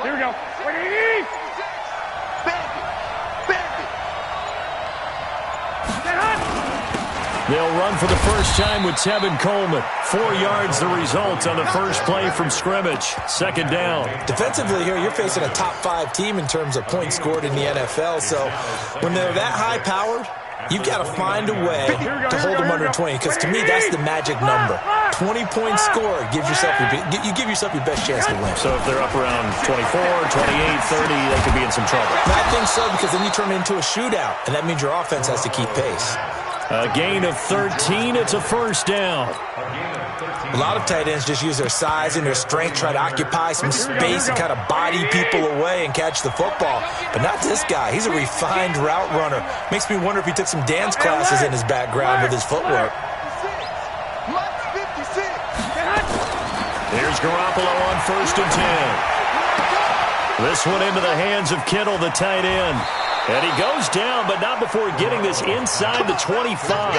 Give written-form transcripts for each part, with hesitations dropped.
Here we go. They'll run for the first time with Tevin Coleman. 4 yards the result on the first play from scrimmage. Second down. Defensively here, you're facing a top 5 team in terms of points scored in the NFL. So when they're that high-powered, you've got to find a way to hold them under 20, because to me, that's the magic number. 20 points scored gives yourself you give yourself your best chance to win. So if they're up around 24, 28, 30, they could be in some trouble. I think so, because then you turn it into a shootout, and that means your offense has to keep pace. A gain of 13. It's a first down. A lot of tight ends just use their size and their strength, try to occupy some space and kind of body people away and catch the football. But not this guy. He's a refined route runner. Makes me wonder if he took some dance classes in his background with his footwork. Here's Garoppolo on 1st and 10. This one into the hands of Kittle, the tight end. And he goes down, but not before getting this inside the 25.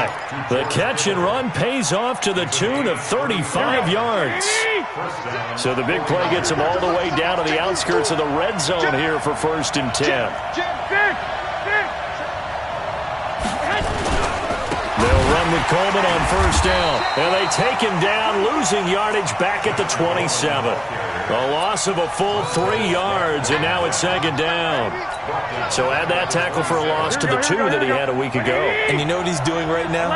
The catch and run pays off to the tune of 35 yards. So the big play gets him all the way down to the outskirts of the red zone here for 1st and 10. They'll run with Coleman on 1st down. And they take him down, losing yardage back at the 27. A loss of a full 3 yards, and now it's 2nd down. So add that tackle for a loss to the 2 that he had a week ago. And you know what he's doing right now?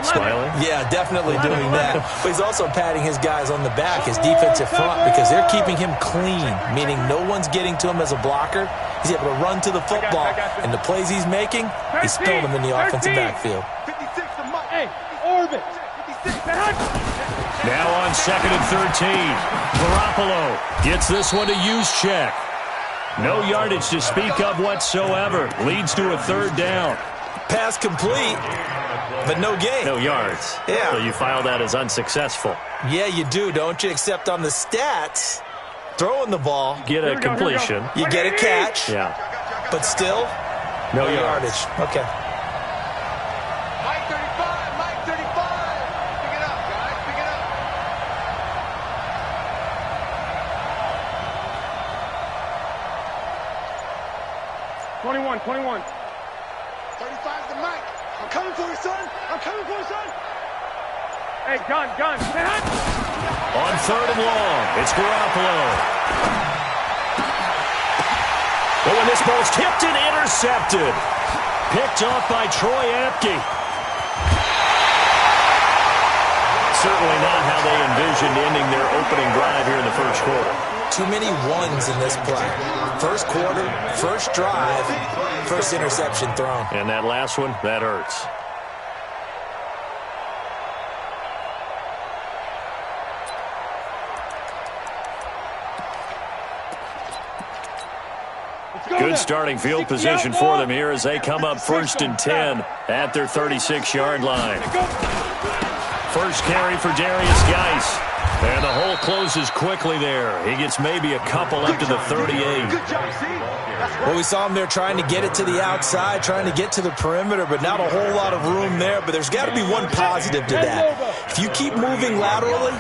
Smiling? Yeah, definitely doing that. But he's also patting his guys on the back, his defensive front, because they're keeping him clean, meaning no one's getting to him as a blocker. He's able to run to the football, and the plays he's making, he's spilling them in the offensive backfield. Now on 2nd and 13. Garoppolo gets this one to Juszczyk. No yardage to speak of whatsoever. Leads to a 3rd down. Pass complete, but no gain. No yards. Yeah. So you file that as unsuccessful. Yeah, you do, don't you? Except on the stats, throwing the ball. Get a completion. You get a catch. Yeah. But still, no yardage. Okay. Mike 35, Mike 35. Pick it up, guys. Pick it up. 21. 35's the Mike. I'm coming for you, son. I'm coming for you, son. Hey, gun. On 3rd and long, it's Garoppolo. But when this ball's tipped and intercepted. Picked off by Troy Apke. Certainly not how they envisioned ending their opening drive here in the 1st quarter. Too many ones in this play. 1st quarter, 1st drive, 1st interception thrown. And that last one, that hurts. Good starting field position for them here as they come up 1st and 10 at their 36-yard line. First carry for Darius Geis. And the hole closes quickly there. He gets maybe a couple up to the 38. Well, we saw him there trying to get it to the outside, trying to get to the perimeter, but not a whole lot of room there. But there's got to be one positive to that. If you keep moving laterally,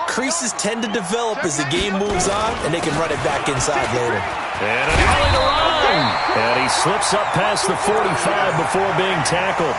creases tend to develop as the game moves on, and they can run it back inside later. And a early to run. And he slips up past the 45 before being tackled.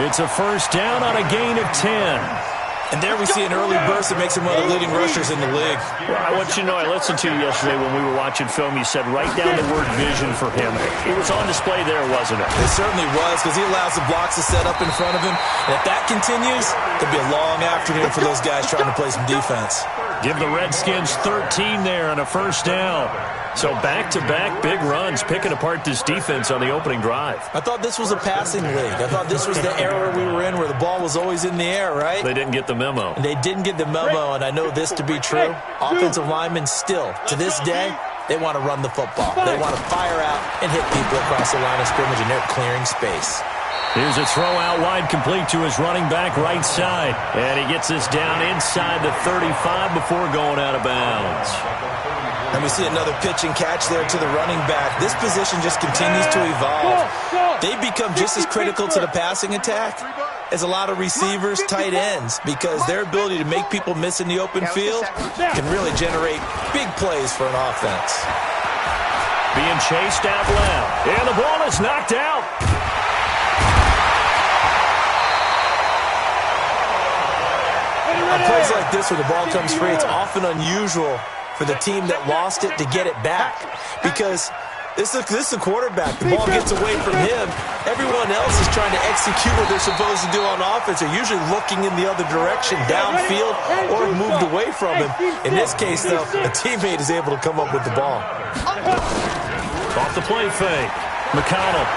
It's a 1st down on a gain of 10. And there we see an early burst that makes him one of the leading rushers in the league. Well, I want you to know, I listened to you yesterday when we were watching film. You said write down the word vision for him. It was on display there, wasn't it? It certainly was, because he allows the blocks to set up in front of him. And if that continues, it'll be a long afternoon for those guys trying to play some defense. Give the Redskins 13 there on a 1st down. So back-to-back big runs picking apart this defense on the opening drive. I thought this was a passing league. I thought this was the era we were in where the ball was always in the air, right? They didn't get the memo. And they didn't get the memo, and I know this to be true. Offensive linemen still, to this day, they want to run the football. They want to fire out and hit people across the line of scrimmage, and they're clearing space. Here's a throw out wide complete to his running back right side. And he gets this down inside the 35 before going out of bounds. And we see another pitch and catch there to the running back. This position just continues to evolve. They become just as critical to the passing attack as a lot of receivers, tight ends, because their ability to make people miss in the open field can really generate big plays for an offense. being chased out left. And the ball is knocked out. On plays like this where the ball comes free, it's often unusual for the team that lost it to get it back. Because this is a quarterback. The ball gets away from him. Everyone else is trying to execute what they're supposed to do on offense. They're usually looking in the other direction, downfield, or moved away from him. In this case, though, a teammate is able to come up with the ball. Off the play fake. McConnell.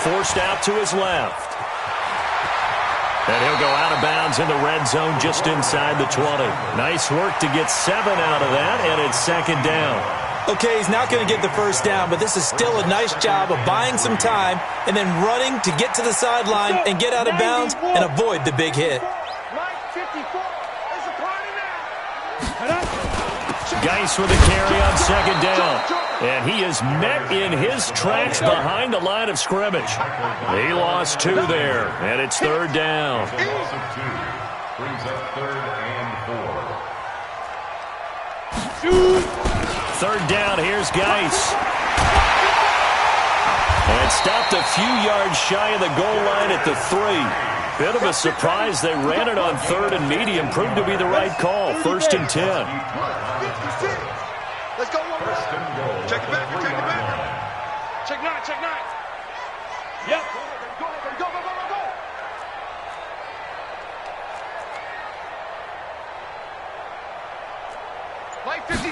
Forced out to his left. And he'll go out of bounds in the red zone just inside the 20. Nice work to get 7 out of that, and it's second down. Okay, he's not going to get the first down, but this is still a nice job of buying some time and then running to get to the sideline and get out of bounds and avoid the big hit. Geis with a carry on second down. And he is met in his tracks behind the line of scrimmage. He lost 2 there, and it's third down. Brings up 3rd and 4. Third down, here's Geis. And stopped a few yards shy of the goal line at the 3. Bit of a surprise. They ran it on 3rd and medium. Proved to be the right call. 1st and 10. Let's go one more. Check it back. Check it back. Check 9. Check 9. Yep. Go. Play 50.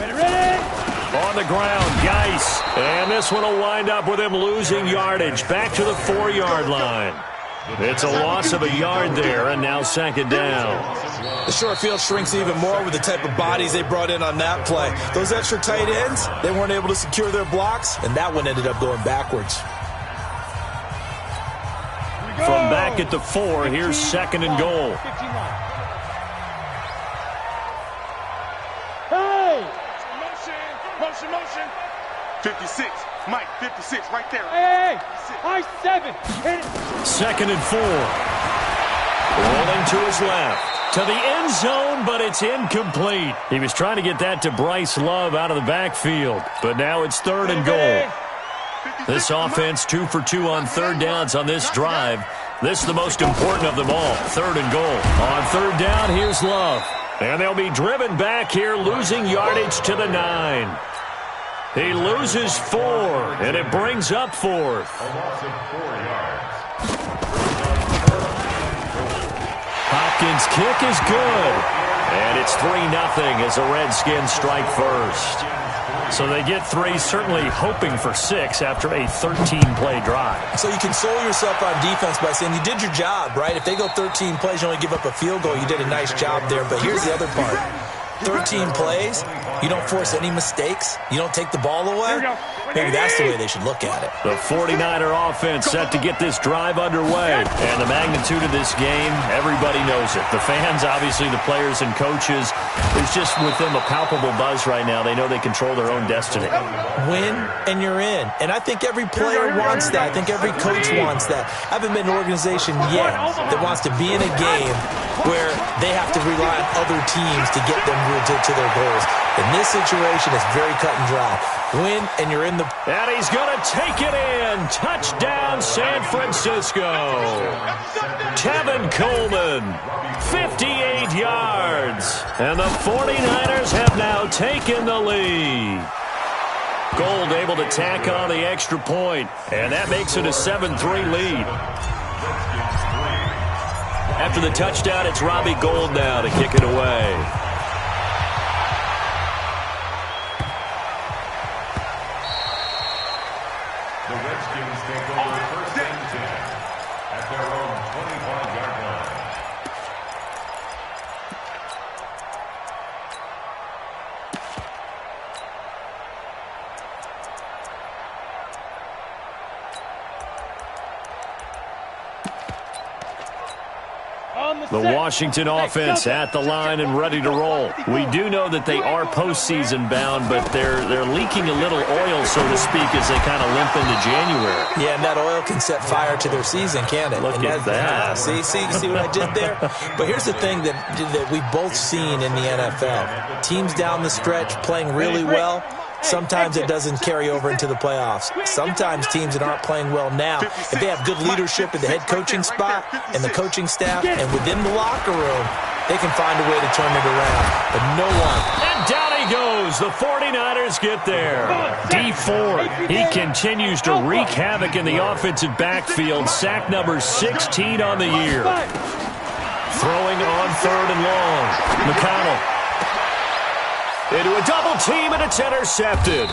On the ground, Geis. And this one will wind up with him losing yardage. Back to the 4-yard line. It's a loss of a yard there, and now second down. The short field shrinks even more with the type of bodies they brought in on that play. Those extra tight ends, they weren't able to secure their blocks, and that one ended up going backwards. From back at the 4, here's second and goal. Motion. 56. Mike, 56, right there. Hey, high 7. Hit it. Second and 4. Rolling to his left. To the end zone, but it's incomplete. He was trying to get that to Bryce Love out of the backfield. But now it's third and goal. This offense 2 for 2 on third downs on this drive. This is the most important of them all. Third and goal. On third down, here's Love. And they'll be driven back here, losing yardage to the 9. He loses 4, and it brings up 4th. A loss of 4 yards. Hopkins' kick is good. And it's 3-0 as the Redskins strike first. So they get 3, certainly hoping for 6 after a 13-play drive. So you console yourself on defense by saying you did your job, right? If they go 13 plays, you only give up a field goal, you did a nice job there. But here's the other part. 13 plays, you don't force any mistakes, you don't take the ball away, maybe that's the way they should look at it. The 49er offense set to get this drive underway. And the magnitude of this game, everybody knows it. The fans, obviously the players and coaches, there's just with them a palpable buzz right now. They know they control their own destiny. Win and you're in. And I think every player wants that. I think every coach wants that. I haven't been in an organization yet that wants to be in a game where they have to rely on other teams to get them to their goals. In this situation, it's very cut and dry. Win, and you're in the... And he's going to take it in. Touchdown, San Francisco. Tevin Coleman, 58 yards. And the 49ers have now taken the lead. Gold able to tack on the extra point, and that makes it a 7-3 lead. After the touchdown, it's Robbie Gould now to kick it away. The Redskins take over 1st and 10 at their own 25-yard line. The Washington offense at the line and ready to roll. We do know that they are postseason bound, but they're leaking a little oil, so to speak, as they kind of limp into January. Yeah, and that oil can set fire to their season, can't it? Look at that. See what I did there? But here's the thing that we've both seen in the NFL. Teams down the stretch playing really well, sometimes it doesn't carry over into the playoffs. Sometimes teams that aren't playing well now, if they have good leadership at the head coaching spot and the coaching staff and within the locker room, they can find a way to turn it around. But no one. And down he goes. The 49ers get there. D Ford, he continues to wreak havoc in the offensive backfield. Sack number 16 on the year. Throwing on 3rd and long. McConnell. Into a double team, and it's intercepted.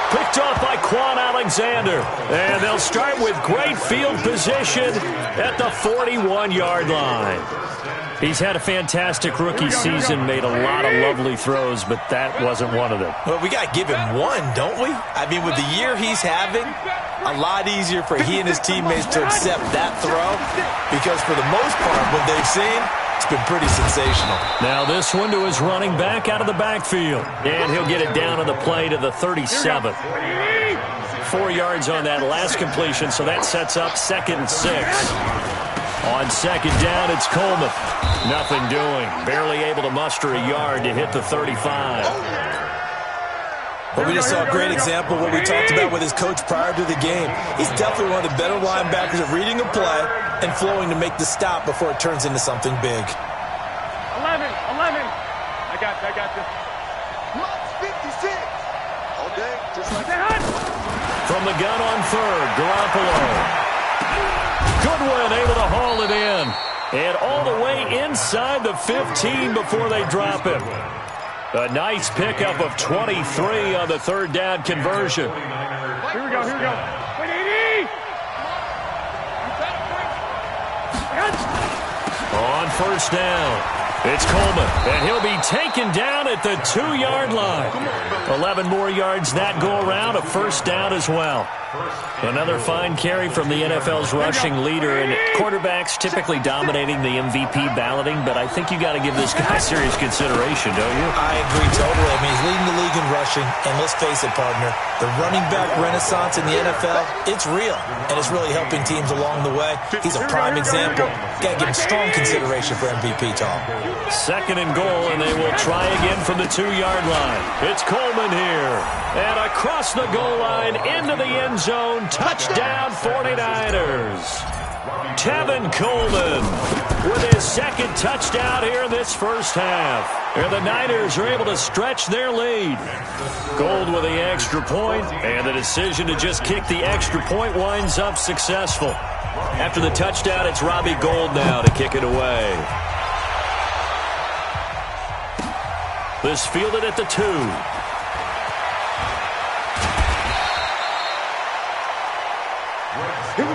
Picked off by Quan Alexander. And they'll start with great field position at the 41-yard line. He's had a fantastic rookie season, made a lot of lovely throws, but that wasn't one of them. Well, we got to give him one, don't we? I mean, with the year he's having, a lot easier for he and his teammates to accept that throw because for the most part, what they've seen, it's been pretty sensational. Now this one to his running back out of the backfield. And he'll get it down on the play to the 37. 4 yards on that last completion, so that sets up 2nd and 6. On 2nd down, it's Coleman. Nothing doing. Barely able to muster a yard to hit the 35. Well, we just saw a great example of what we talked about with his coach prior to the game. He's definitely one of the better linebackers of reading a play and flowing to make the stop before it turns into something big. 11. I got this. 56. All day, just like that. From the gun on 3rd, Garoppolo. Goodwin able to haul it in. And all the way inside the 15 before they drop him. A nice pickup of 23 on the 3rd down conversion. Here we go. 180. On 1st down, it's Coleman, and he'll be taken down at the 2-yard line. 11 more yards that go around, a 1st down as well. Another fine carry from the NFL's rushing leader, and quarterbacks typically dominating the MVP balloting, but I think you got to give this guy serious consideration, don't you? I agree totally. I mean, he's leading the league in rushing, and let's face it, partner, the running back renaissance in the NFL, it's real, and it's really helping teams along the way. He's a prime example. Got to give him strong consideration for MVP talk. 2nd and goal, and they will try again from the 2-yard line. It's Coleman here, and across the goal line into the end zone. Touchdown 49ers. Tevin Coleman with his 2nd touchdown here in this first half. And the Niners are able to stretch their lead. Gold with the extra point, and the decision to just kick the extra point winds up successful. After the touchdown, it's Robbie Gould now to kick it away. This fielded at the 2. Here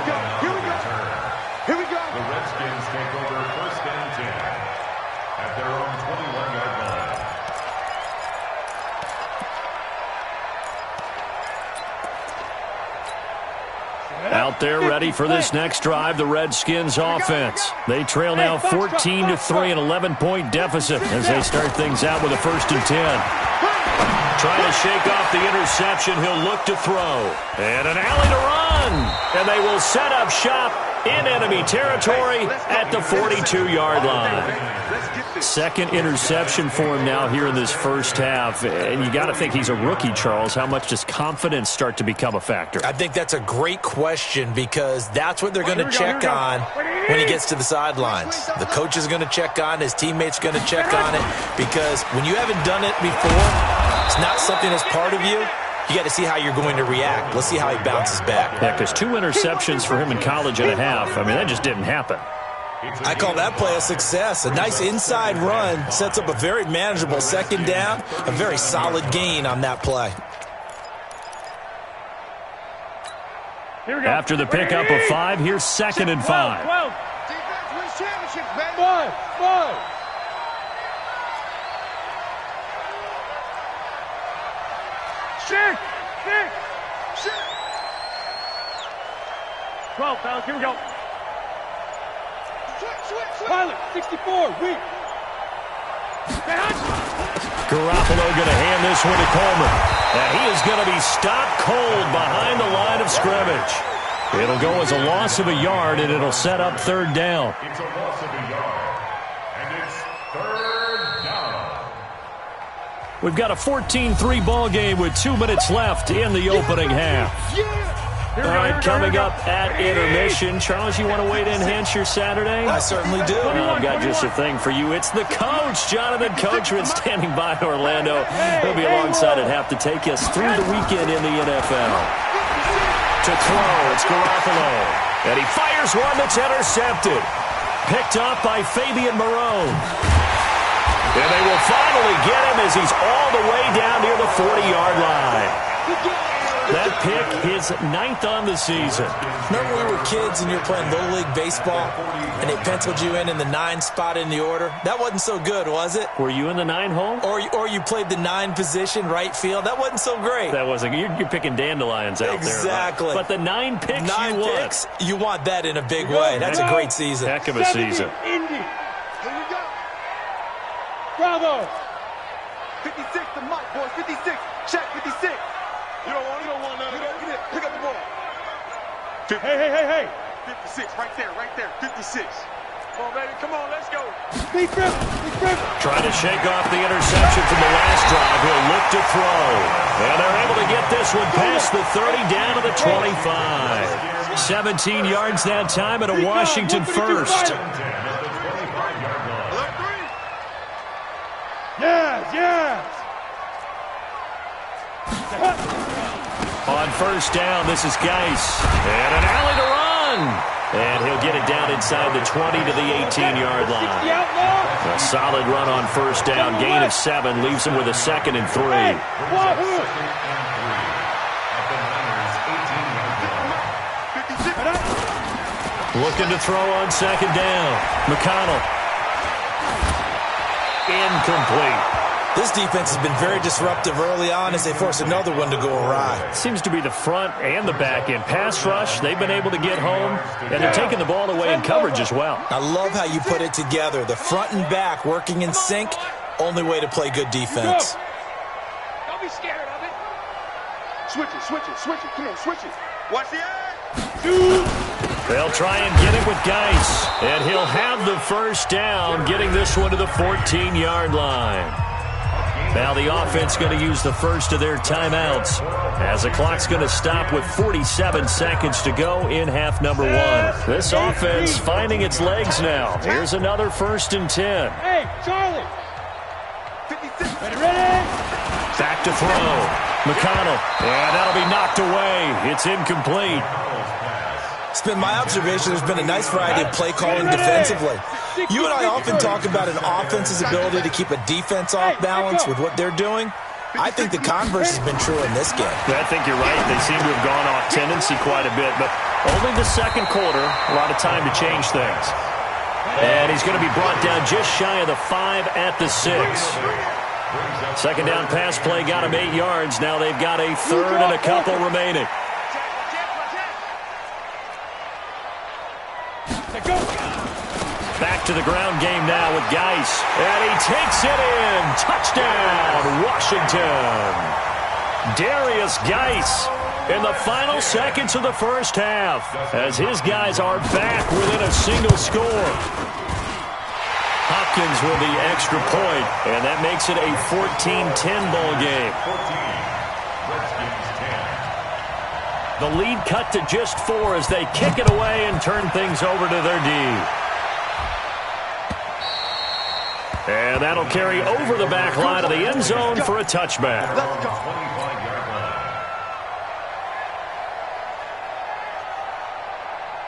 we go. The Redskins take over 1st and 10 at their own 21-yard line. Out there ready for this next drive, the Redskins offense. They trail now 14-3, an 11-point deficit as they start things out with a 1st and 10. Trying to shake off the interception, he'll look to throw. And an alley to run. And they will set up shop in enemy territory at the 42-yard line. 2nd interception for him now here in this first half. And you got to think he's a rookie, Charles. How much does confidence start to become a factor? I think that's a great question because that's what they're going to check on when he gets to the sidelines. The coach is going to check on, his teammates are going to check on it because when you haven't done it before, it's not something that's part of you. You got to see how you're going to react. Let's see how he bounces back. Yeah, because 2 interceptions for him in college and a half. I mean, that just didn't happen. I call that play a success. A nice inside run sets up a very manageable 2nd down. A very solid gain on that play. After the pickup of 5, here's 2nd and 5. defense wins championships, baby. 5. Six. 12, fellas, here we go. Pilot, 64, weak. Garoppolo going to hand this one to Coleman. And he is going to be stopped cold behind the line of scrimmage. It'll go as a loss of a yard, and it'll set up 3rd down. It's a loss of a yard, and it's 3rd down. We've got a 14-3 ball game with 2 minutes left in the opening half. All right, coming up at intermission. Charles, you want to wait to enhance your Saturday? I certainly do. I've got just a thing for you. It's the coach, Jonathan Coachman, standing by in Orlando. He'll be alongside at half to take us through the weekend in the NFL. To throw, it's Garoppolo. And he fires one that's intercepted. Picked up by Fabian Marone. And they will finally get him as he's all the way down near the 40-yard line. That pick, his 9th on the season. Remember we were kids and you were playing Little League Baseball and they penciled you in the 9 spot in the order? That wasn't so good, was it? Were you in the 9 hole? Or you played the 9 position, right field? That wasn't so great. That wasn't. You're picking dandelions out exactly. there. Exactly. But the 9 picks 9 you picks, you want that in a big way. That's a great season. Heck of a season. Indy. Here you go. Bravo. 56 to Mike, boys. 56. Check 56. You don't want none of it. Get it. Pick up the ball. Hey. 56, right there. 56. Come on, baby. Come on, let's go. Big grip. Trying to shake off the interception from the last drive. He'll look to throw. And they're able to get this one past the 30 down to the 25. 17 yards that time at a Washington first. Yes. On first down, this is Geis. And an alley to run. And he'll get it down inside the 20 to the 18-yard line. A solid run on first down. Gain of 7 leaves him with a 2nd and 3. Looking to throw on 2nd down. McConnell. Incomplete. This defense has been very disruptive early on as they force another one to go awry. Seems to be the front and the back end. Pass rush, they've been able to get home, and they're taking the ball away in coverage as well. I love how you put it together. The front and back working in sync, only way to play good defense. Don't be scared of it. Switch it. Come on, switch it. Watch the eye. They'll try and get it with Geis, and he'll have the first down, getting this one to the 14-yard line. Now the offense going to use the first of their timeouts as the clock's going to stop with 47 seconds to go in half number 1. This offense finding its legs now. Here's another 1st and 10. Hey, Charlie. 56. Ready? Back to throw. McConnell. And that'll be knocked away. It's incomplete. It's been my observation there's been a nice variety of play calling defensively. You and I often talk about an offense's ability to keep a defense off balance with what they're doing. I think the converse has been true in this game. I think you're right. They seem to have gone off tendency quite a bit, but only the 2nd quarter, a lot of time to change things. And he's going to be brought down just shy of the 5 at the 6. 2nd down pass play got him 8 yards. Now they've got a 3rd and a couple remaining. Back to the ground game now with Geis. And he takes it in. Touchdown, Washington. Darius Geis in the final seconds of the first half as his guys are back within a single score. Hopkins with the extra point, and that makes it a 14-10 ball game. The lead cut to just 4 as they kick it away and turn things over to their D. And that'll carry over the back line of the end zone for a touchback.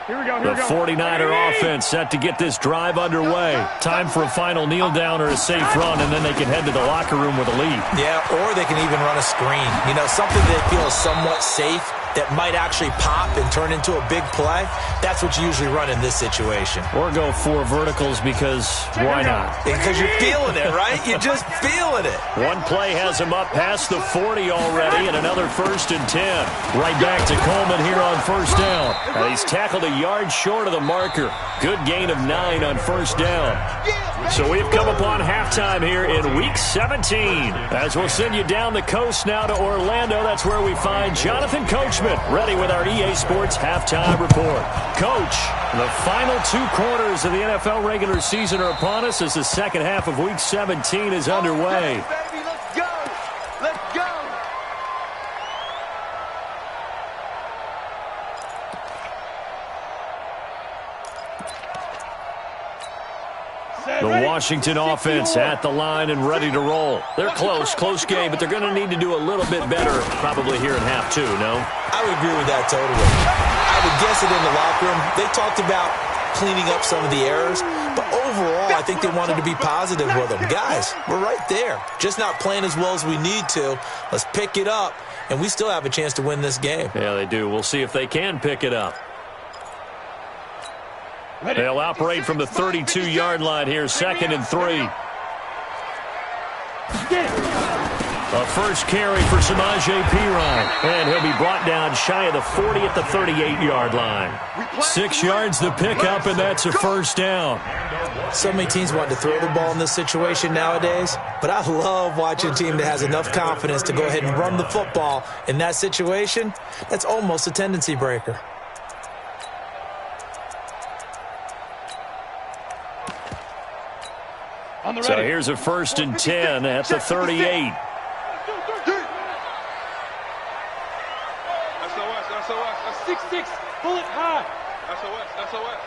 Here we go. The 49er offense set to get this drive underway. Time for a final kneel down or a safe run, and then they can head to the locker room with a lead. Yeah, or they can even run a screen. You know, something they feel is somewhat safe that might actually pop and turn into a big play. That's what you usually run in this situation. Or go 4 verticals because why not? Because you're feeling it, right? You're just feeling it. One play has him up past the 40 already, and another 1st and 10. Right back to Coleman here on first down. And he's tackled a yard short of the marker. Good gain of 9 on first down. So we've come upon halftime here in Week 17. As we'll send you down the coast now to Orlando, that's where we find Jonathan Coachman, ready with our EA Sports Halftime Report. Coach, the final 2 quarters of the NFL regular season are upon us as the second half of Week 17 is underway. Baby, let's go. The Washington offense at the line and ready to roll. They're close game, but they're going to need to do a little bit better probably here in half two, no? I would agree with that totally. I would guess it in the locker room. They talked about cleaning up some of the errors, but overall, I think they wanted to be positive with them. Guys, we're right there. Just not playing as well as we need to. Let's pick it up, and we still have a chance to win this game. Yeah, they do. We'll see if they can pick it up. They'll operate from the 32-yard line here, 2nd and 3. A first carry for Samaje Perine, and he'll be brought down shy of the 40 at the 38-yard line. 6 yards to pick up, and that's a first down. So many teams want to throw the ball in this situation nowadays, but I love watching a team that has enough confidence to go ahead and run the football in that situation. That's almost a tendency breaker. So here's a 1st and 10 at the 38. SOS. 6-6. Pull it high. SOS.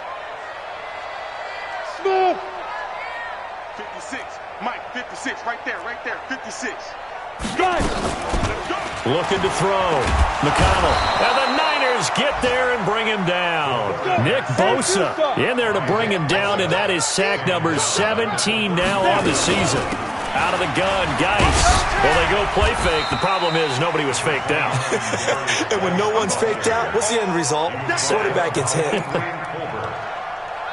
Smooth. 56. Mike, 56. Right there. 56. Looking to throw. McConnell. And the Niners get there and bring him down. Nick Bosa in there to bring him down, and that is sack number 17 now on the season. Out of the gun, Geis. Well, they go play fake. The problem is nobody was faked out. And when no one's faked out, what's the end result? Quarterback gets hit.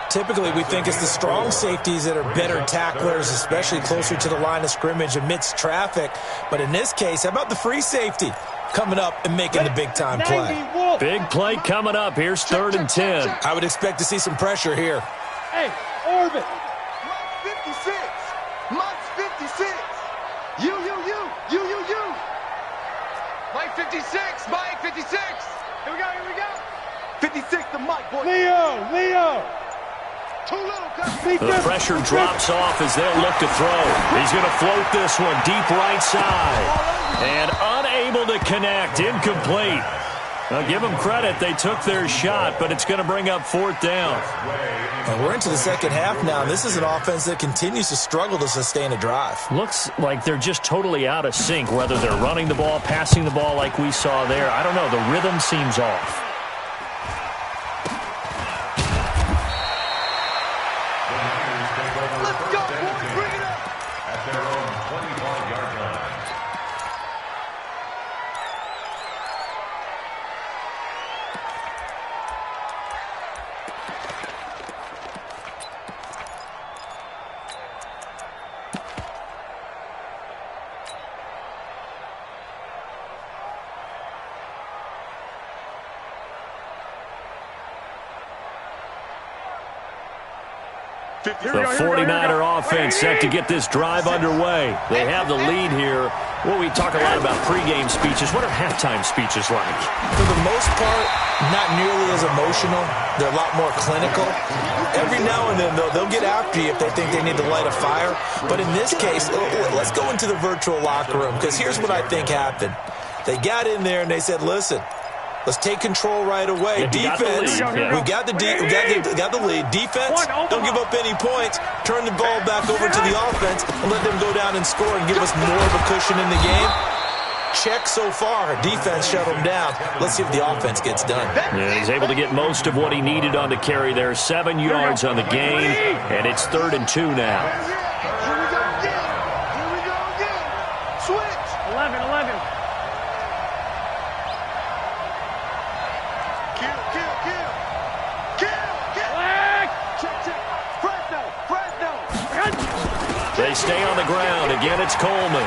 Typically, we think it's the strong safeties that are better tacklers, especially closer to the line of scrimmage amidst traffic. But in this case, how about the free safety coming up and making the big-time play? Big play coming up. Here's 3rd and 10. I would expect to see some pressure here. Hey, orbit. Mike, 56. Mike's 56. You. Mike, 56. Mike, 56. Here we go. 56 to Mike, boy. Leo. Too little, the pressure drops off as they'll look to throw. He's going to float this one deep right side. And unable to connect. Incomplete. Now, give them credit. They took their shot, but it's going to bring up 4th down. And we're into the second half now, and this is an offense that continues to struggle to sustain a drive. Looks like they're just totally out of sync, whether they're running the ball, passing the ball like we saw there. I don't know. The rhythm seems off. Let's go, boys. Bring it up. At their own 25-yard line. The 49er offense set to get this drive underway. They have the lead here. Well, we talk a lot about pregame speeches. What are halftime speeches like? For the most part, not nearly as emotional. They're a lot more clinical. Every now and then, though, they'll get after you if they think they need to light a fire. But in this case, let's go into the virtual locker room, because here's what I think happened. They got in there and they said, listen, let's take control right away. Defense, we got the lead. Defense, don't give up any points. Turn the ball back over to the offense and let them go down and score and give us more of a cushion in the game. Check so far. Defense shut them down. Let's see if the offense gets done. Yeah, he's able to get most of what he needed on the carry there. 7 yards on the gain, and it's 3rd and 2 now. Here we go again. Switch. 11. They stay on the ground. Again, it's Coleman.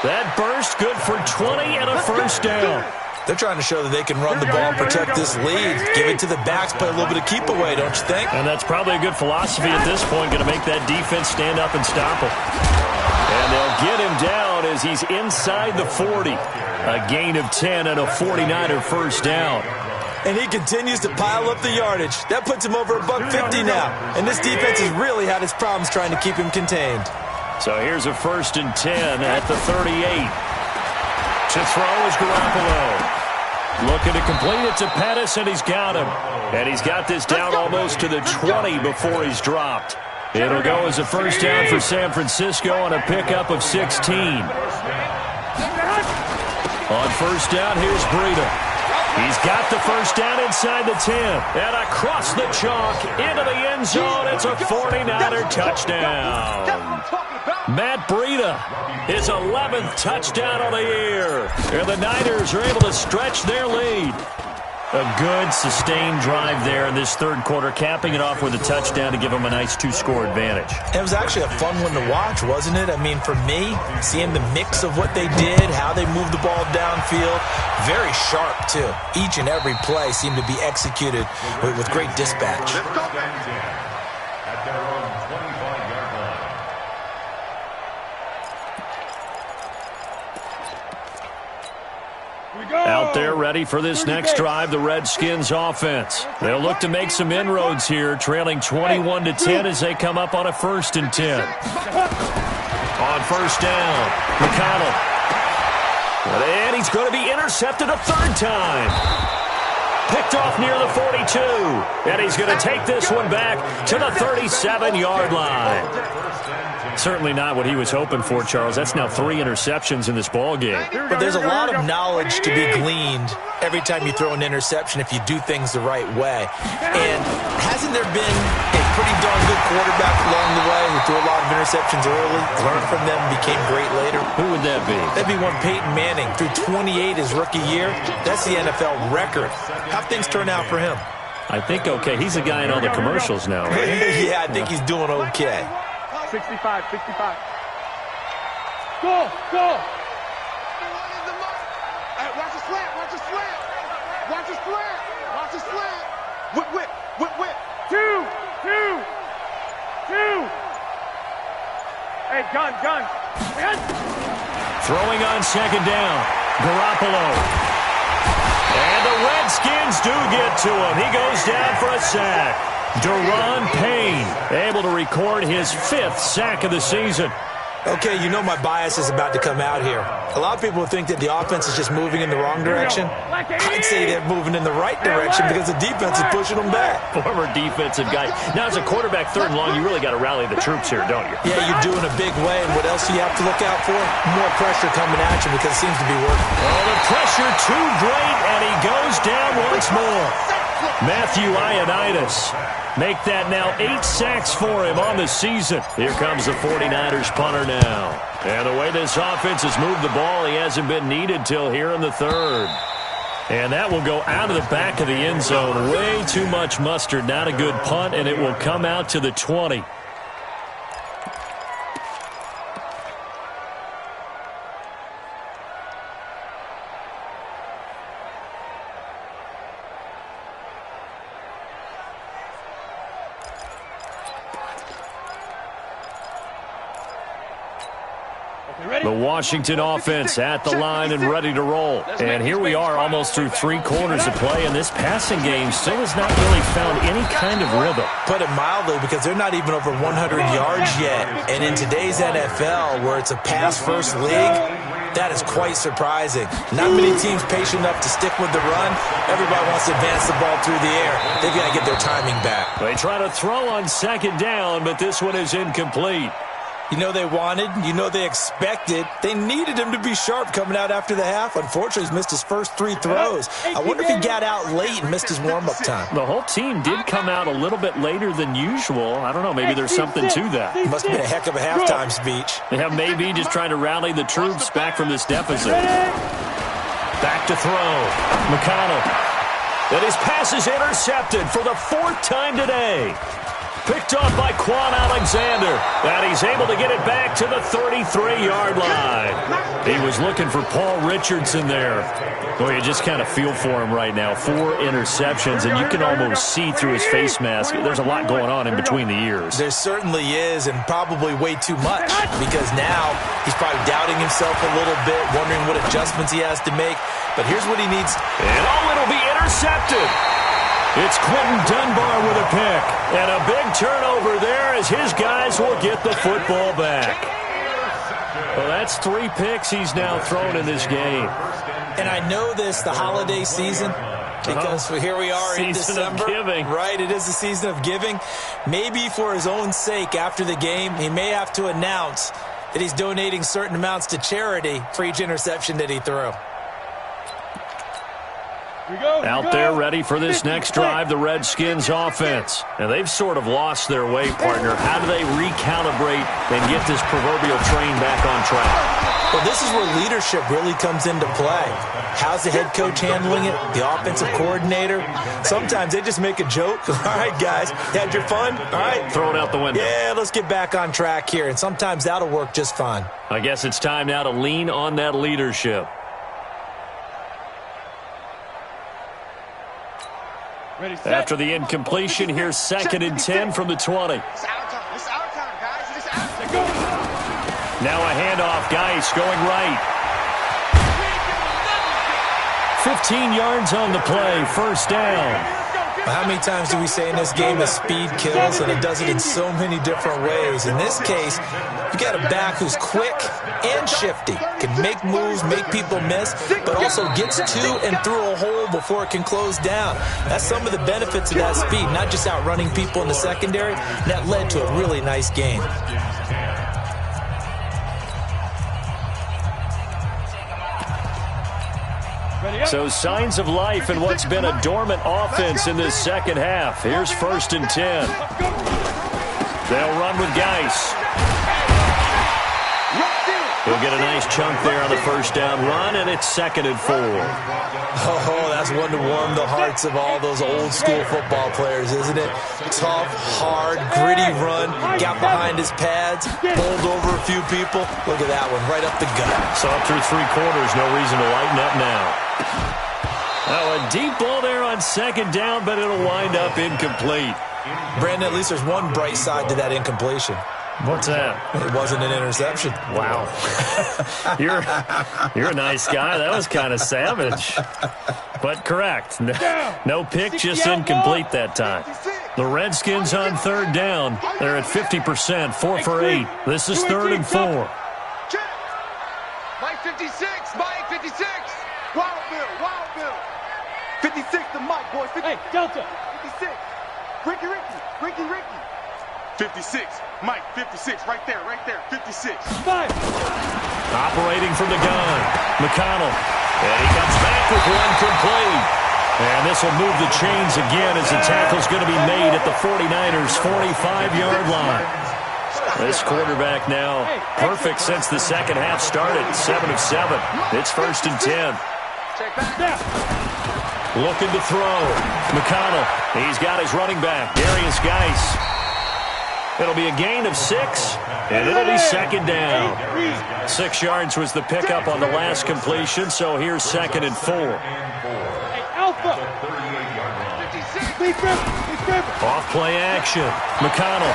That burst good for 20 and a first down. They're trying to show that they can run the ball and protect this lead. Give it to the backs, play a little bit of keep away, don't you think? And that's probably a good philosophy at this point, going to make that defense stand up and stop him. And they'll get him down as he's inside the 40. A gain of 10 and a 49er first down. And he continues to pile up the yardage. That puts him over $150 now. And this defense has really had its problems trying to keep him contained. So here's a 1st and 10 at the 38. To throw is Garoppolo. Looking to complete it to Pettis, and he's got him. And he's got this down almost to the 20 before he's dropped. It'll go as a first down for San Francisco on a pickup of 16. On first down, here's Breida. He's got the first down inside the 10. And across the chalk into the end zone. It's a 49er touchdown. Matt Breida, his 11th touchdown of the year. And the Niners are able to stretch their lead. A good, sustained drive there in this third quarter, capping it off with a touchdown to give them a nice two-score advantage. It was actually a fun one to watch, wasn't it? I mean, for me, seeing the mix of what they did, how they moved the ball downfield, very sharp, too. Each and every play seemed to be executed with great dispatch. At their own 25-yard line. Out there ready for this next drive, the Redskins offense. They'll look to make some inroads here, trailing 21-10 as they come up on a 1st and 10. On first down, McConnell. And he's going to be intercepted a third time. Picked off near the 42. And he's going to take this one back to the 37-yard line. Certainly not what he was hoping for, Charles. That's now 3 interceptions in this ball game. But there's a lot of knowledge to be gleaned every time you throw an interception if you do things the right way. And hasn't there been a pretty darn good quarterback along the way who threw a lot of interceptions early, learned from them, became great later? Who would that be? That'd be one Peyton Manning. Threw 28 his rookie year. That's the NFL record. How'd things turn out for him? I think okay. He's a guy in all the commercials now, right? Yeah, I think he's doing okay. 65, 65. Go, go. Hey, watch the slant, watch the slant. Watch the slant, watch the slant. Whip, whip, whip, whip. Two. Hey, gun. Throwing on second down. Garoppolo. And the Redskins do get to him. He goes down for a sack. Deron Payne able to record his 5th sack of the season. Okay, you know my bias is about to come out here. A lot of people think that the offense is just moving in the wrong direction. I'd say they're moving in the right direction because the defense is pushing them back. Former defensive guy. Now, as a quarterback, 3rd and long, you really got to rally the troops here, don't you? Yeah, you're doing a big way, and what else do you have to look out for? More pressure coming at you because it seems to be working. Oh, the pressure too great, and he goes down once more. Matthew Ioannidis. Make that now 8 sacks for him on the season. Here comes the 49ers punter now. And the way this offense has moved the ball, he hasn't been needed till here in the 3rd. And that will go out of the back of the end zone. Way too much mustard. Not a good punt, and it will come out to the 20. The Washington offense at the line and ready to roll. And here we are almost through 3 quarters of play, and this passing game still has not really found any kind of rhythm. Put it mildly, because they're not even over 100 yards yet. And in today's NFL, where it's a pass-first league, that is quite surprising. Not many teams patient enough to stick with the run. Everybody wants to advance the ball through the air. They've got to get their timing back. They try to throw on second down, but this one is incomplete. You know they wanted, you know they expected. They needed him to be sharp coming out after the half. Unfortunately, he's missed his first 3 throws. I wonder if he got out late and missed his warm-up time. The whole team did come out a little bit later than usual. I don't know, maybe there's something to that. Must have been a heck of a halftime speech. Yeah, maybe just trying to rally the troops back from this deficit. Back to throw. McConnell. And his pass is intercepted for the 4th time today. Picked off by Quan Alexander. And he's able to get it back to the 33-yard line. He was looking for Paul Richardson there. Well, you just kind of feel for him right now. 4 interceptions, and you can almost see through his face mask. There's a lot going on in between the ears. There certainly is, and probably way too much, because now he's probably doubting himself a little bit, wondering what adjustments he has to make. But here's what he needs. And it'll be intercepted. It's Quentin Dunbar with a pick. And a big turnover there as his guys will get the football back. Well, that's 3 picks he's now thrown in this game. And I know this, the holiday season, because here we are in December. Season of giving. Right, it is the season of giving. Maybe for his own sake, after the game, he may have to announce that he's donating certain amounts to charity for each interception that he threw. Out there ready for this next drive, the Redskins offense. And they've sort of lost their way, partner. How do they recalibrate and get this proverbial train back on track? Well, this is where leadership really comes into play. How's the head coach handling it? The offensive coordinator? Sometimes they just make a joke. All right, guys, you had your fun? All right. Throw it out the window. Yeah, let's get back on track here. And sometimes that'll work just fine. I guess it's time now to lean on that leadership. After the incompletion, here's 2nd and 10 from the 20. It's our time. It's our time, guys. It's our time. Now a handoff. Geis going right. 15 yards on the play. First down. How many times do we say in this game that speed kills, and it does it in so many different ways? In this case, you got a back who's quick and shifty, can make moves, make people miss, but also gets to and through a hole before it can close down. That's some of the benefits of that speed, not just outrunning people in the secondary. That led to a really nice game. So signs of life in what's been a dormant offense in this second half. Here's 1st and 10. They'll run with Geis. He'll get a nice chunk there on the first down run, and it's 2nd and 4. Oh, that's one to warm the hearts of all those old school football players, isn't it? Tough, hard, gritty run, got behind his pads, bowled over a few people. Look at that one, right up the gut. So up through 3 quarters, no reason to lighten up now. Oh, a deep ball there on 2nd down, but it'll wind up incomplete. Brandon, at least there's one bright side to that incompletion. What's that? It wasn't an interception. Wow. You're a nice guy. That was kind of savage. But correct. No pick, just incomplete that time. The Redskins on 3rd down. They're at 50%, 4 for 8. This is 3rd and 4. Mike 56, Mike 56. Wild Bill. 56 to Mike, boys. 50. Hey, Delta. 56. Ricky. 56. Mike, 56. Right there. 56. 5. Operating from the gun. McConnell. And he comes back with one complete. And this will move the chains again as the tackle's going to be made at the 49ers' 45-yard line. This quarterback now perfect since the second half started. 7 of 7. It's 1st and 10. Looking to throw. McConnell. He's got his running back, Darius Geis. It'll be a gain of 6, and it'll be 2nd down. 6 yards was the pickup on the last completion, so here's 2nd and 4. Alpha. Off play action. McConnell.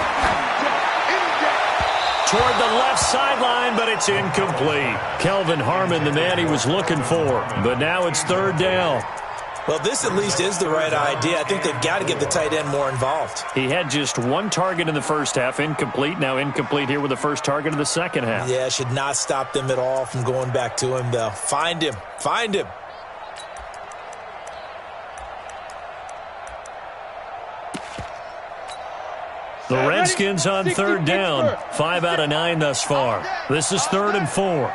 Toward the left sideline, but it's incomplete. Kelvin Harmon, the man he was looking for, but now it's 3rd down. Well, this at least is the right idea. I think they've got to get the tight end more involved. He had just 1 target in the first half, incomplete. Now incomplete here with the first target of the second half. Yeah, should not stop them at all from going back to him, though. Find him. The Redskins on 3rd down. 5 out of 9 thus far. This is 3rd and 4.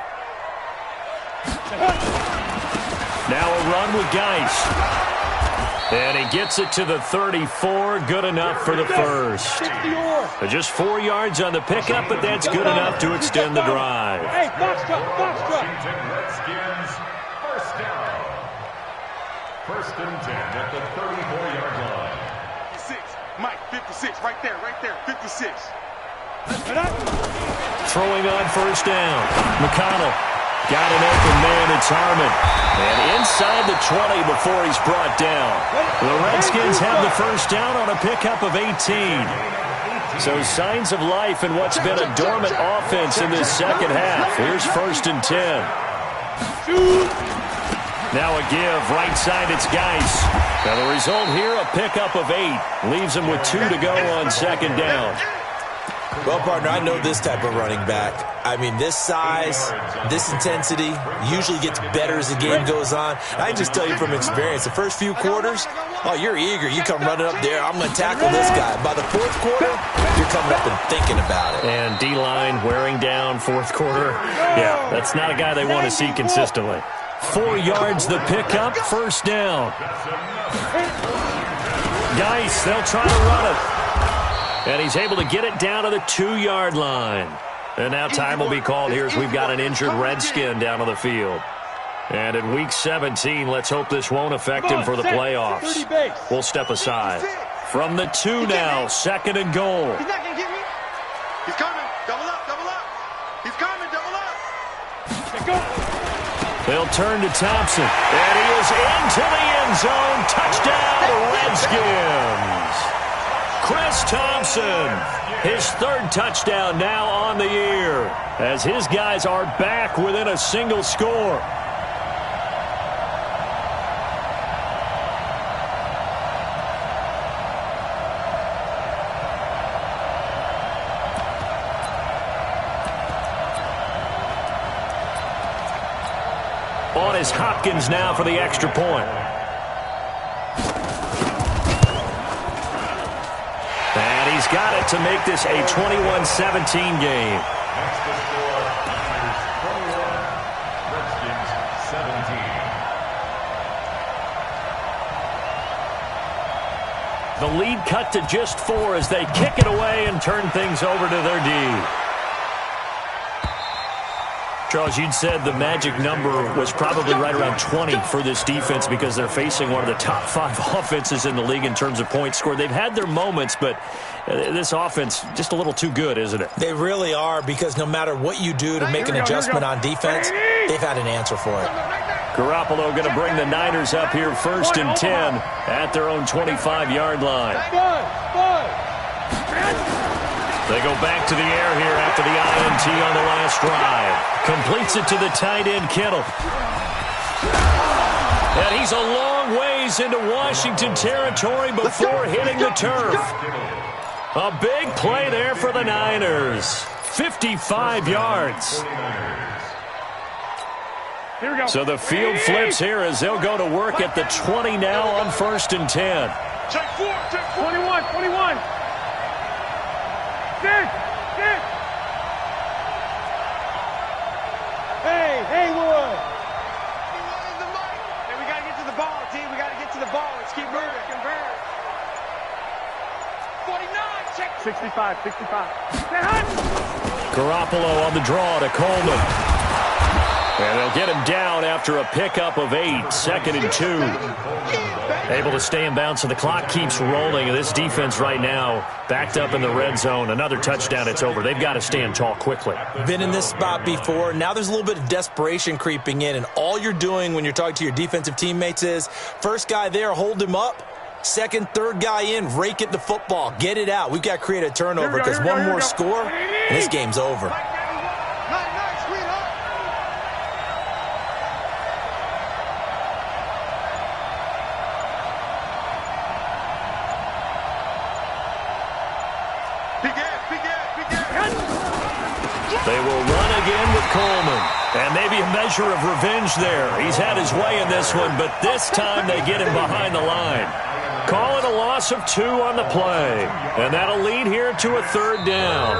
Now a run with Geis. And he gets it to the 34. Good enough for the first. Just 4 yards on the pickup, but that's good enough to extend the drive. Hey, Foxtrot. Redskins, first down. 1st and 10 at the 34-yard line. 56. Mike, 56. Right there. 56. Throwing on 1st down. McConnell. Got an open man, it's Harmon. And inside the 20 before he's brought down. The Redskins have the first down on a pickup of 18. So signs of life in what's been a dormant offense in this second half. Here's 1st and 10. Now a give, right side, it's Geis. Now the result here, a pickup of 8. Leaves him with 2 to go on 2nd down. Well, partner, I know this type of running back. I mean, this size, this intensity usually gets better as the game goes on. I can just tell you from experience, the first few quarters, oh, you're eager. You come running up there, I'm going to tackle this guy. By the fourth quarter, you're coming up and thinking about it. And D-line wearing down fourth quarter. Yeah, that's not a guy they want to see consistently. 4 yards the pickup, first down. Geis, they'll try to run it. And he's able to get it down to the 2-yard line. And now time will be called here as we've got an injured Redskin down on the field. And in Week 17, let's hope this won't affect him for the playoffs. We'll step aside. From the 2 now, 2nd and goal. He's not going to get me. He's coming. Double up, double up. He's coming, double up. Go. They'll turn to Thompson. And he is into the end zone. Touchdown, Redskins. Chris Thompson, his 3rd touchdown now on the year, as his guys are back within a single score. On is Hopkins now for the extra point. And he's got it to make this a 21-17 game. That's the score. Niners 21, Redskins 17. The lead cut to just 4 as they kick it away and turn things over to their D. Charles, you'd said the magic number was probably right around 20 for this defense because they're facing one of the top 5 offenses in the league in terms of points scored. They've had their moments, but this offense just a little too good, isn't it? They really are, because no matter what you do to make an adjustment on defense, they've had an answer for it. Garoppolo going to bring the Niners up here 1st and 10 at their own 25-yard line. They go back to the air here after the INT on the last drive. Completes it to the tight end, Kittle. And he's a long ways into Washington territory before hitting the turf. A big play there for the Niners. 55 yards. Here we go. So the field flips here as they'll go to work at the 20 now on 1st and 10. Check 4, check 4. 21. Hey, Wood. Hey, we got to get to the ball, team. We got to get to the ball. Let's keep moving. 49, check. 65. Garoppolo on the draw to Coleman. And they'll get him down after a pickup of 8, 2nd and 2. Able to stay in bounds, so the clock keeps rolling. And this defense right now backed up in the red zone. Another touchdown, it's over. They've got to stand tall quickly. Been in this spot before. Now there's a little bit of desperation creeping in, and all you're doing when you're talking to your defensive teammates is, first guy there, hold him up. Second, third guy in, rake it the football. Get it out. We've got to create a turnover because one more score, and this game's over. They will run again with Coleman. And maybe a measure of revenge there. He's had his way in this one, but this time they get him behind the line. Call it a loss of 2 on the play. And that'll lead here to a 3rd down.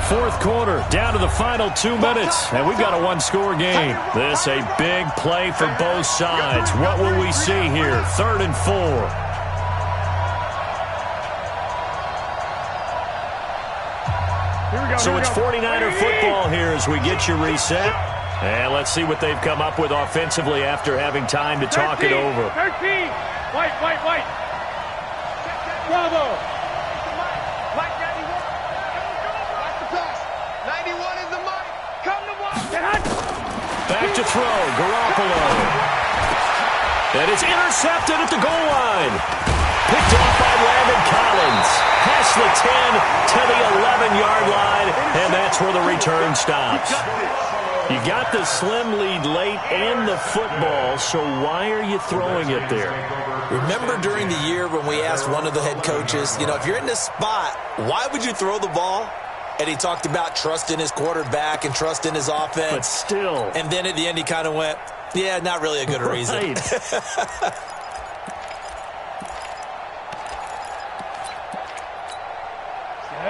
4th quarter, down to the final 2 minutes. And we've got a 1-score game. This a big play for both sides. What will we see here? 3rd and 4. So it's 49er football here as we get you reset. And let's see what they've come up with offensively after having time to talk it over. 13. White. Bravo. Mike 91. Watch the pass. 91 is the Mike. Come to Mike. Back to throw. Garoppolo. And it's intercepted at the goal line. Picked off by Landon Collins. Past the 10 to the 11-yard line, and that's where the return stops. You got the slim lead late and the football, so why are you throwing it there? Remember during the year when we asked one of the head coaches, if you're in this spot, why would you throw the ball? And he talked about trust in his quarterback and trust in his offense. But still. And then at the end, he kind of went, yeah, not really a good reason.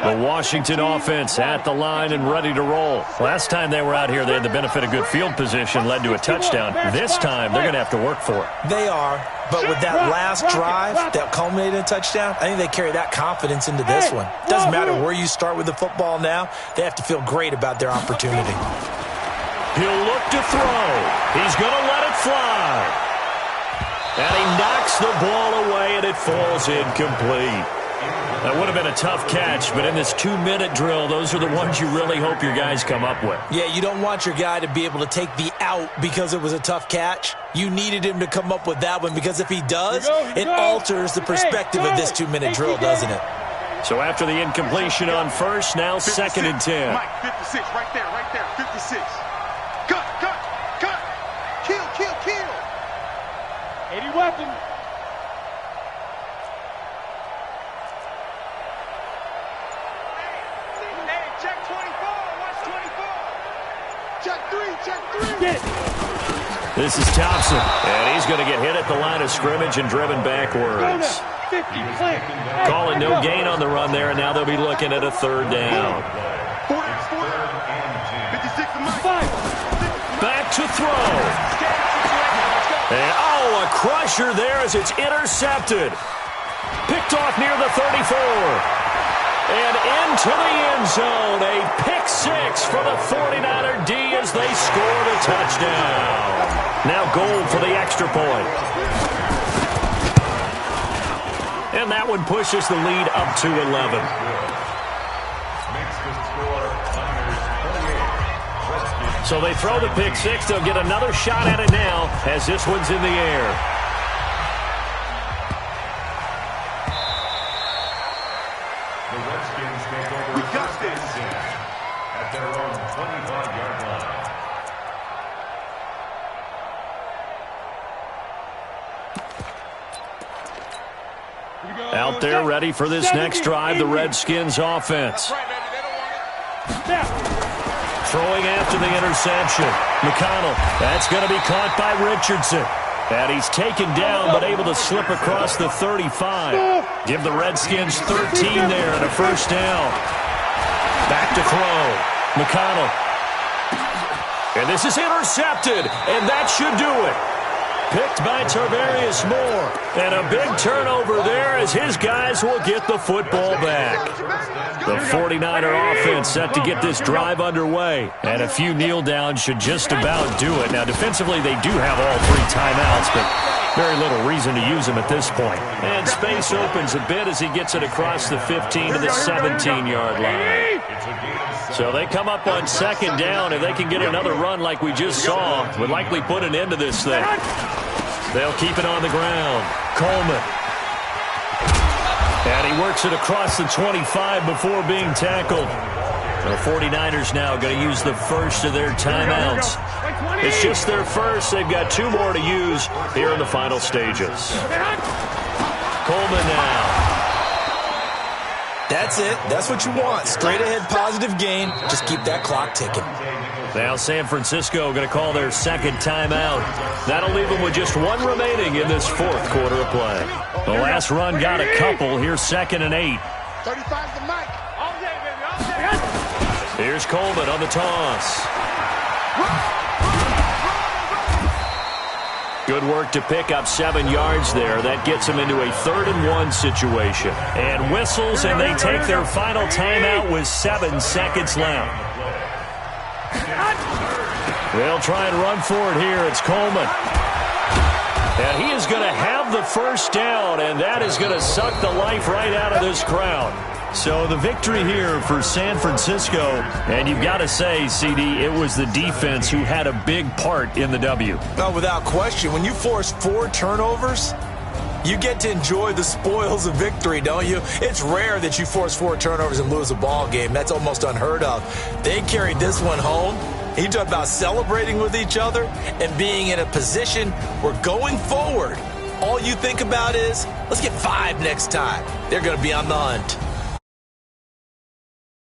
The Washington offense at the line and ready to roll. Last time they were out here, they had the benefit of good field position, led to a touchdown. This time, they're going to have to work for it. They are, but with that last drive that culminated in a touchdown, I think they carry that confidence into this one. Doesn't matter where you start with the football now, they have to feel great about their opportunity. He'll look to throw. He's going to let it fly. And he knocks the ball away, and it falls incomplete. That would have been a tough catch, but in this 2-minute drill, those are the ones you really hope your guys come up with. Yeah, you don't want your guy to be able to take the out because it was a tough catch. You needed him to come up with that one because if he does, it alters the perspective of this 2-minute drill, doesn't it? So after the incompletion on first, now 2nd and 10. Mike, 56, right there, 56. Cut. Kill. 80 weapon. Check 24. Watch 24. Check 3. Get it. This is Thompson, and he's going to get hit at the line of scrimmage and driven backwards. 50, plant. Calling no gain on the run there, and now they'll be looking at a 3rd down. 56 to Mike. Back to throw. And, a crusher there as it's intercepted. Picked off near the 34. And into the end zone, a pick 6 for the 49er D as they score the touchdown. Now goal for the extra point. And that one pushes the lead up to 11. So they throw the pick 6. They'll get another shot at it now as this one's in the air. At their own 25-yard line. Out there ready for this next drive, the Redskins offense. Throwing after the interception. McConnell, that's going to be caught by Richardson. And he's taken down but able to slip across the 35. Give the Redskins 13 there and a 1st down. Back to throw. McConnell. And this is intercepted, and that should do it. Picked by Tarvarius Moore. And a big turnover there as his guys will get the football back. The 49er offense set to get this drive underway. And a few kneel downs should just about do it. Now, defensively, they do have all 3 timeouts, but very little reason to use them at this point. And space opens a bit as he gets it across the 15 to the 17-yard line. So they come up on 2nd down. If they can get another run like we just saw, would likely put an end to this thing. They'll keep it on the ground. Coleman. And he works it across the 25 before being tackled. The 49ers now going to use the first of their timeouts. It's just their first. They've got 2 more to use here in the final stages. Coleman now. That's it. That's what you want. Straight ahead positive gain. Just keep that clock ticking. Now San Francisco going to call their 2nd timeout. That'll leave them with just 1 remaining in this 4th quarter of play. The last run got a couple. Here's 2nd and 8. 35's the Mike. All day, baby, all day. Here's Coleman on the toss. Good work to pick up 7 yards there. That gets them into a 3rd and 1 situation. And whistles, and they take their final timeout with 7 seconds left. They'll try and run for it here. It's Coleman. And he is going to have the 1st down, and that is going to suck the life right out of this crowd. So the victory here for San Francisco, and you've got to say, CD, it was the defense who had a big part in the W. No, without question. When you force 4 turnovers, you get to enjoy the spoils of victory, don't you? It's rare that you force 4 turnovers and lose a ball game. That's almost unheard of. They carried this one home. You talk about celebrating with each other and being in a position where going forward, all you think about is, let's get 5 next time. They're going to be on the hunt.